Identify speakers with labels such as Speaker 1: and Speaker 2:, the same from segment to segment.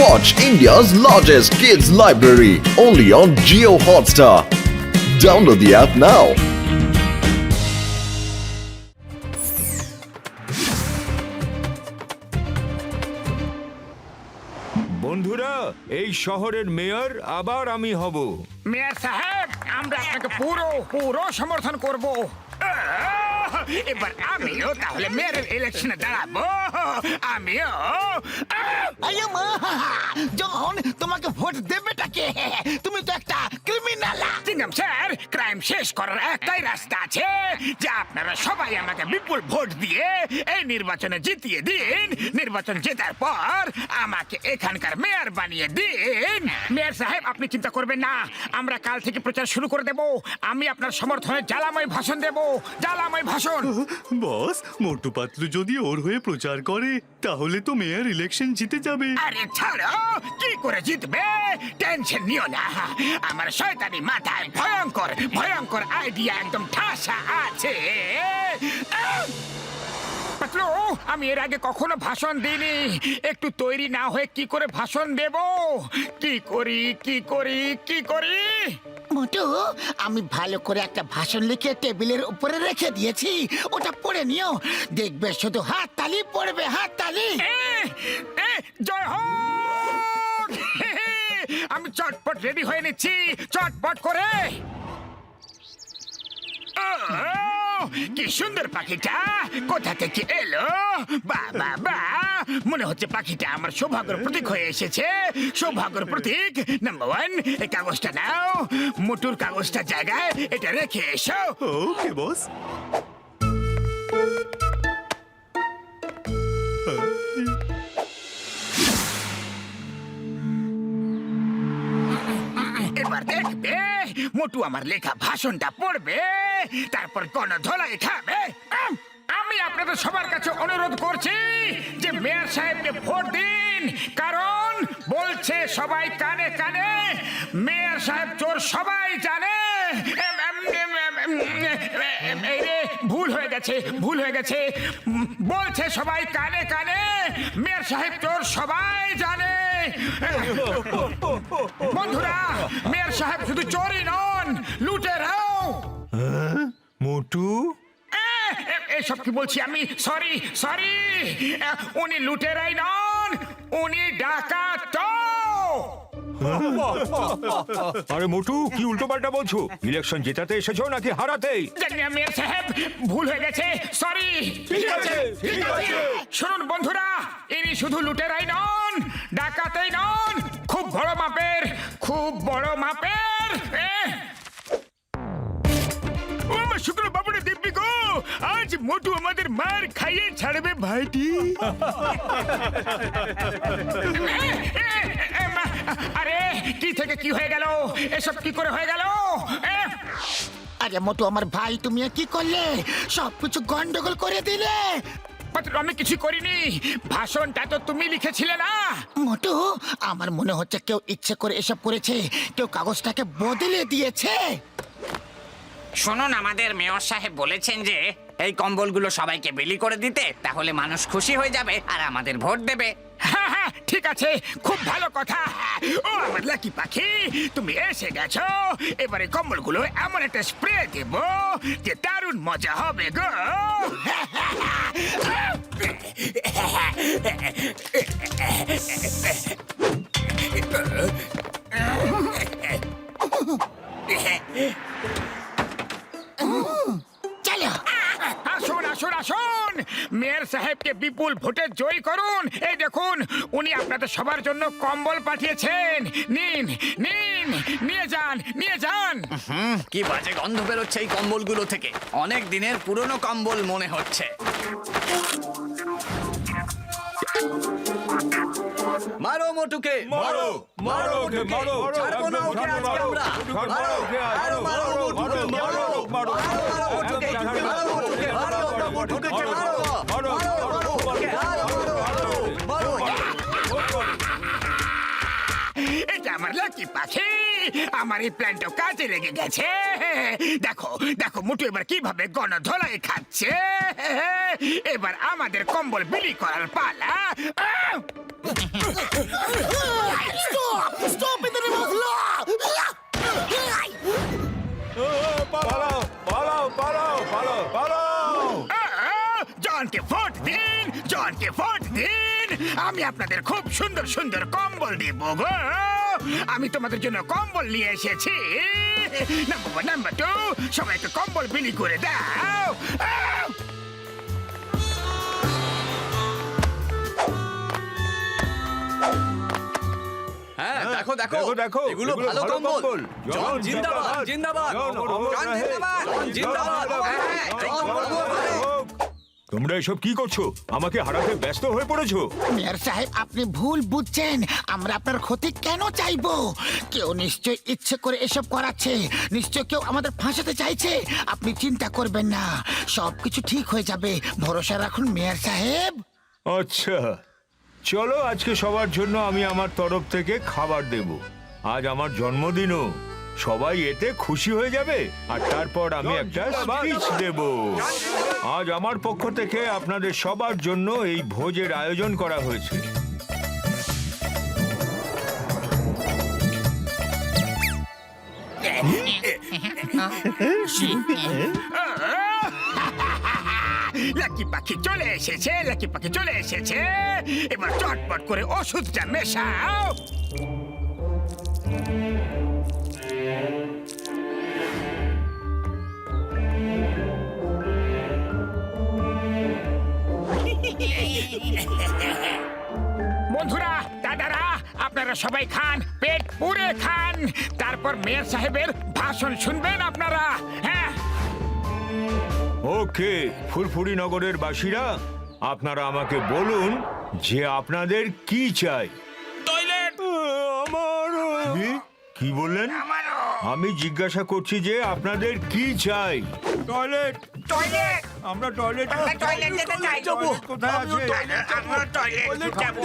Speaker 1: Watch India's largest kids library only on Jio Hotstar. Download the app now.
Speaker 2: বন্ধুরা, এই শহরের mayor আবার আমি হব।
Speaker 3: মেয়র সাহেব, আমরা আপনাকে পুরো সমর্থন করব। এবার আমিও তাহলে মেয়রের ইলেকশনে দাঁড়াবো। আমিও
Speaker 4: আরে মা, যখন তোমাকে ভোট দেবেটাকে, তুমি তো একটা ক্রিমিনাল।
Speaker 3: চিংগাম স্যার, ক্রাইম শেষ করার একটাই রাস্তা আছে, যে আপনারা সবাই আমাকে বিপুল ভোট দিয়ে এই নির্বাচনে জিতিয়ে দিন। নির্বাচন জেতার পর আমাকে এখানকার মেয়র বানিয়ে দিন। মেয়র সাহেব, আপনি চিন্তা করবেন না, আমরা কাল থেকে প্রচার শুরু করে দেব। আমি আপনার সমর্থনে জ্বালাময় ভাষণ দেব, জ্বালাময় ভাষণ।
Speaker 5: বস, মোটু পাতলু যদি ওর হয়ে প্রচার করে তাহলে তো মেয়র ইলেকশন জিতে যাবে।
Speaker 3: আরে ছাড়ো, কি করে জিতবে? টেনশন নিও না, আমার শয়তানি মাথায় ভয়ঙ্কর ভয়ঙ্কর আইডিয়া একদম ঠাসা আছে। পাতলু, আমি এর আগে কখনো ভাষণ দিইনি, একটু তৈরি না হয়ে কি করে ভাষণ দেব? কি করি?
Speaker 4: মোটু, আমি ভালো করে একটা ভাষণ লিখে টেবিলের উপরে রেখে দিয়েছি, ওটা পড়ে নিও। দেখবে শুধু হাত তালি পড়বে, হাত তালি।
Speaker 3: জয় হোক! আমি চটপট রেডি হয়ে নিচ্ছি, চটপট করে। কি সুন্দর পাখিটা, কোথা থেকে এলো? বা মনে হচ্ছে পাখিটা আমার সৌভাগ্যের প্রতীক হয়ে এসেছে। সৌভাগ্যের প্রতীক নাম্বার 1, এই কাগজটা নাও। মোটুর কাগজটা জায়গায় এটা রেখে এসো।
Speaker 5: ওকে বস।
Speaker 3: এবার দেখবে মোটু আমার লেখা ভাষণটা পড়বে, তারপর গণধোলাই খাবে। আমি আপনাদের সবার কাছে অনুরোধ করছি যে মেয়র সাহেবকে ভোট দিন, কারণ বলছে সবাই কানে কানে, মেয়র সাহেব চোর সবাই জানে। ভুল হয়ে গেছে। বলছে সবাই কানে কানে, মেয়র সাহেব চোর সবাই জানে। বন্ধুরা, মেয়র সাহেব শুধু চোরই নন, লুটেরাও।
Speaker 2: মোটু,
Speaker 3: এসব কি বলছি আমি? সরি, উনি লুটেরাই নন, উনি ডাকাত।
Speaker 2: আরে মোটু, কি উল্টোপাল্টা বলছো? ইলেকশন জেতাতে এসেছো নাকি হারাতে?
Speaker 3: জানি না মেয়র সাহেব, ভুল হয়ে গেছে, সরি।
Speaker 2: ঠিক আছে।
Speaker 3: শুনুন বন্ধুরা, ইনি শুধু লুটেরাই নন, ডাকাতেই নন, খুব বড় মাপের। ও আমার শুক্র বাবুরে দিব্যি গো, আজ মোটু আমাদের মার খাইয়ে ছাড়বে ভাইটি। আরে কি থেকে কি হয়ে গেল? এসব কি করে হয়ে গেল?
Speaker 4: আরে মোটু আমার ভাই, তুমি কি করলে? সবকিছু গন্ডগোল করে দিলে।
Speaker 3: আমি কিছু করিনি, ভাষণটা তো তুমি লিখেছিলে না।
Speaker 4: মোটু, আমার মনে হচ্ছে কেউ ইচ্ছে করে এসব করেছে, কেউ কাগজটাকে বদলে দিয়েছে।
Speaker 6: শুনুন, আমাদের মেয়র সাহেব বলেছেন যে এই কম্বলগুলো সবাইকে বিলি করে দিতে, তাহলে মানুষ খুশি হয়ে যাবে আর আমাদের ভোট দেবে।
Speaker 3: হ্যাঁ, ঠিক আছে, খুব ভালো কথা। ও আমার লাকি পাখি, তুমি এসে গেছো। এবারে কম্বলগুলো এমন একটা স্প্রে দেব যে দারুণ মজা হবে গো।
Speaker 4: চলো,
Speaker 3: আসুন, মেয়র সাহেবকে বিপুল ভোটে জয়ী করুন। এই দেখুন, উনি আপনাদের সবার জন্য কম্বল পাঠিয়েছেন। নিন, নিয়ে যান।
Speaker 6: কি বাজে গন্ধ বেরোচ্ছে এই কম্বলগুলো থেকে, অনেক দিনের পুরনো কম্বল মনে হচ্ছে। মারো মোটুকে,
Speaker 2: মারো ওকে, মারো।
Speaker 6: ছাড়বো না ওকে আজকে আমরা। মারো মোটুকে, মারো মোটুকে,
Speaker 3: এটা আমার লাকি পাখি, আমার এই প্ল্যানটাও কাজে লেগে গেছে। দেখো মোটু এবার কিভাবে গণধোলাই খাচ্ছে। এবার আমাদের কম্বল বিলি করার পালা। আমি আপনাদের খুব সুন্দর সুন্দর কম্বল দিব গো। আমি তোমাদের জন্য কম্বল নিয়ে এসেছি। নাম্বার 2, সবাইকে কম্বল বিলি করে দাও।
Speaker 7: হ্যাঁ দেখো দেখো
Speaker 2: দেখো দেখো
Speaker 7: এগুলো ভালো কম্বল। জন জিন্দাবাদ জিন্দাবাদ। জন জিন্দাবাদ জিন্দাবাদ। হ্যাঁ, জন জিন্দাবাদ।
Speaker 2: তোমরা এসব কি করছো? আমাকে হারাতে ব্যস্ত হয়ে পড়েছো।
Speaker 4: মেয়র সাহেব, আপনি ভুল বুঝছেন। আমরা আপনার ক্ষতি কেন চাইবো? কেউ নিশ্চয় ইচ্ছে করে এসব করাচ্ছে। নিশ্চয় কেউ আমাদের ফাঁসাতে চাইছে। আপনি চিন্তা করবেন না, সবকিছু ঠিক হয়ে যাবে। ভরসা রাখুন মেয়র সাহেব।
Speaker 2: আচ্ছা, চলো আজকে সবার জন্য আমি আমার তরফ থেকে খাবার দেব। আজ আমার জন্মদিনও, সবাই এতে খুশি হয়ে যাবে। আর তারপর আমি একটা স্পিচ দেব। আজ আমার পক্ষ থেকে আপনাদের সবার জন্য এই ভোজের আয়োজন করা হয়েছে।
Speaker 3: লাকি পাখি চলে এসেছে, লাকি পাখি চলে এসেছে। এবার চটপট করে ওষুধটা মেশাও। বন্ধুরা, দাদারা, আপনারা সবাই খান, পেট পুরে খান। তারপর মেয়র সাহেবের ভাষণ শুনবেন আপনারা। হ্যাঁ,
Speaker 2: ওকে, ফুরফুরি নগরের বাসীরা, আপনারা আমাকে বলুন যে আপনাদের কি চাই।
Speaker 3: টয়লেট
Speaker 2: কি বললেন? আমি জিজ্ঞাসা করছি যে আপনাদের কি চাই।
Speaker 3: টয়লেট
Speaker 2: টয়লেট, আমরা টয়লেট
Speaker 6: টয়লেট যেতে চাই।
Speaker 2: কোথায় আছে?
Speaker 6: আমরা টয়লেট যাব।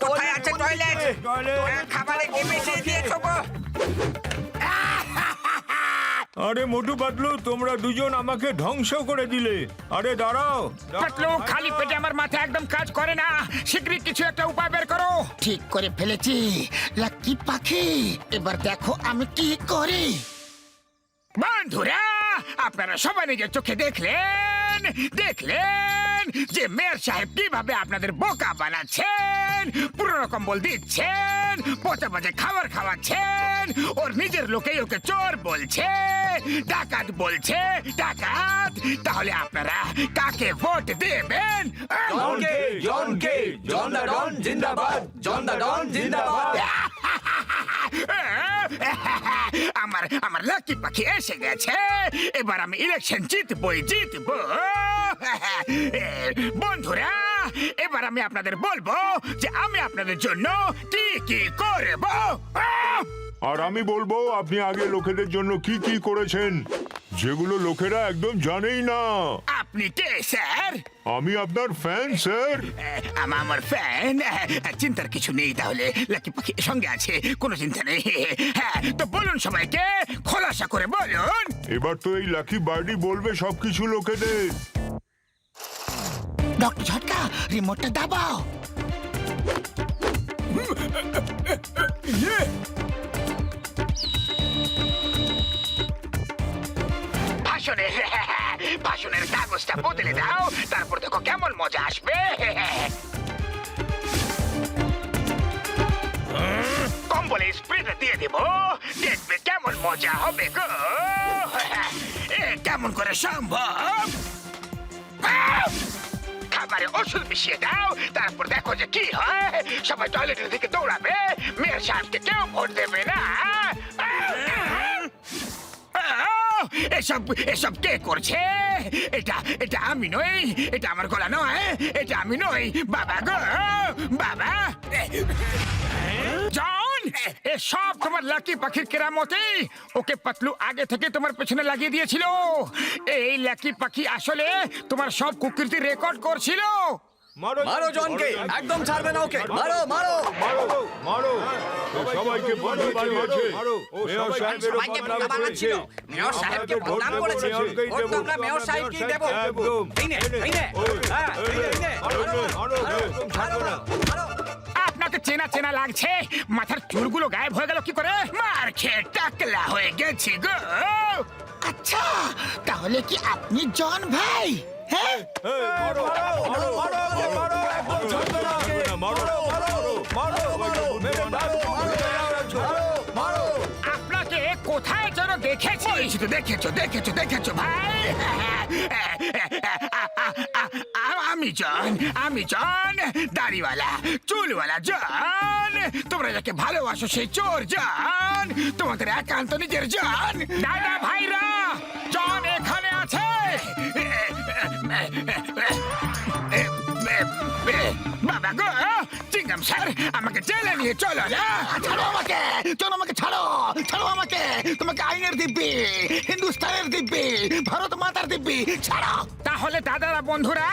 Speaker 6: কোথায় আছে টয়লেট? খাবারে কি মিশিয়ে দিয়েছো গো?
Speaker 2: আরে মোটু পাতলু, তোমরা দুজন আমাকে ধ্বংস করে দিলে। আরে দাঁড়াও।
Speaker 3: পাতলু, খালি পেটে আমার মাথা একদম কাজ করে না। শীঘ্রই কিছু একটা উপায় বের করো।
Speaker 4: ঠিক করে ফেলেছি লাকি পাখি। এবার দেখো আমি কি করি।
Speaker 3: বন্ধুরা, আপনারা সবাই নিজের চোখে দেখলেন যে মেয়র সাহেব কিভাবে আপনাদের বোকা বানাচ্ছেন, পুরনো কম্বল দিচ্ছেন, পচা বাজে খাবার খাওয়াচ্ছেন, ওর নিজের লোকেই ওকে চোর বলছে, ডাকাত বলছে, ডাকাত। তাহলে আপনারা কাকে ভোট দেবেন?
Speaker 7: জনকে জনকে জন দা ডন জিন্দাবাদ। জন দা ডন জিন্দাবাদ।
Speaker 3: আমার লাকি পাখি এসে গেছে। এবার আমি ইলেকশন জিতবই জিতব। বন্ধুরা, এবার আমি আপনাদের বলবো যে আমি আপনাদের জন্য কি কি করব।
Speaker 2: আর আমি বলবো আপনি আগে লোকেদের জন্য কি কি করেছেন, যেগুলো লোকেরা একদম জানেই না।
Speaker 3: আপনি কে স্যার?
Speaker 2: আমি আপনার ফ্যান স্যার।
Speaker 3: আমার ফ্যান? চিন্তার কিছু নেই, তাহলে লাকি পাখি সঙ্গে আছে, কোনো চিন্তা নেই। হ্যাঁ, তো বলুন, সবাইকে খোলাসা করে বলুন।
Speaker 2: এবার তো এই লাকি বার্ডি বলবে সবকিছু লোকেদের।
Speaker 4: ডক্টর ঝটকা, রিমোটটা দাবাও।
Speaker 3: ভাষণের কাগজটা বদলে দাও, তারপর দেখো কেমন মজা আসবে। কম্বলে স্প্রেটা দিয়ে দেব, দেখবে কেমন মজা হবে গো। কেমন করে সম্ভব? খাবারে ওষুধ মিশিয়ে দাও, তারপর দেখো যে কি হয়। সবাই টয়লেটের দিকে দৌড়াবে, মেয়র সাহেবকে কেউ ভোট দেবে না। এসব এসব কে করছে? এটা আমি নই, এটা আমার গলা নয়, এটা আমি নই। বাবা গো, বাবা। জন, এসব তোমার লাকি পাখির কেরামতি। ওকে পাতলু আগে থেকে তোমার পেছনে লাগিয়ে দিয়েছিল। এই লাকি পাখি আসলে তোমার সব কুকীর্তি রেকর্ড করছিল।
Speaker 7: মারো জনকে, একদম ছাড়বে না ওকে। মারো মারো
Speaker 2: মারো মারো, সবাইকে বন্ধু বানিয়েছে। মেয়র সাহেবের
Speaker 6: সবাইকে বোকা বানাচ্ছিল। মেয়র সাহেবকে বদনাম করেছে। ভোট তো আমরা মেয়র সাহেবকেই দেব। এই নে, এই নে। হ্যাঁ, এই নে।
Speaker 3: আপনাকে চেনা চেনা লাগছে। মাথার চুলগুলো গায়েব হয়ে গেল কি করে? মার খেয়ে টাকলা হয়ে গেছি গো।
Speaker 4: আচ্ছা, তাহলে কি আপনি জন ভাই? হ্যাঁ
Speaker 3: আপনাকে কোথায় যেন দেখেছি দেখেছো ভাই আমি জন দাড়িওয়ালা চুলওয়ালা জন তোমরা যাকে ভালোবাসো সেই চোর জন তোমাদের একান্ত নিজের জন দাদা ভাইরা জন এখানে আছে বাবা গো চিংগাম স্যার আমাকে জেলে নিয়ে চলো না
Speaker 4: ছাড়ো আমাকে ছাড়ো আমাকে তোমাকে আইনের দিব্যি হিন্দুস্তানের দিব্যি ভারত মাতার দিব্যি ছাড়ো
Speaker 3: তাহলে দাদারা বন্ধুরা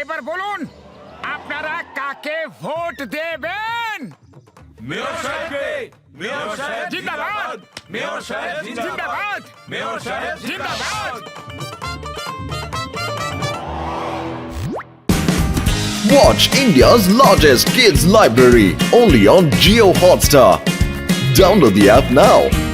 Speaker 3: এবার বলুন আপনারা কাকে ভোট দেবেন
Speaker 7: মেয়র সাহেবকে মেয়র সাহেব
Speaker 3: জিন্দাবাদ
Speaker 7: মেয়র সাহেব
Speaker 3: জিন্দাবাদ
Speaker 7: মেয়র সাহেব
Speaker 3: জিন্দাবাদ
Speaker 1: Watch India's largest kids library only on Geo Hotstar. Download the app now.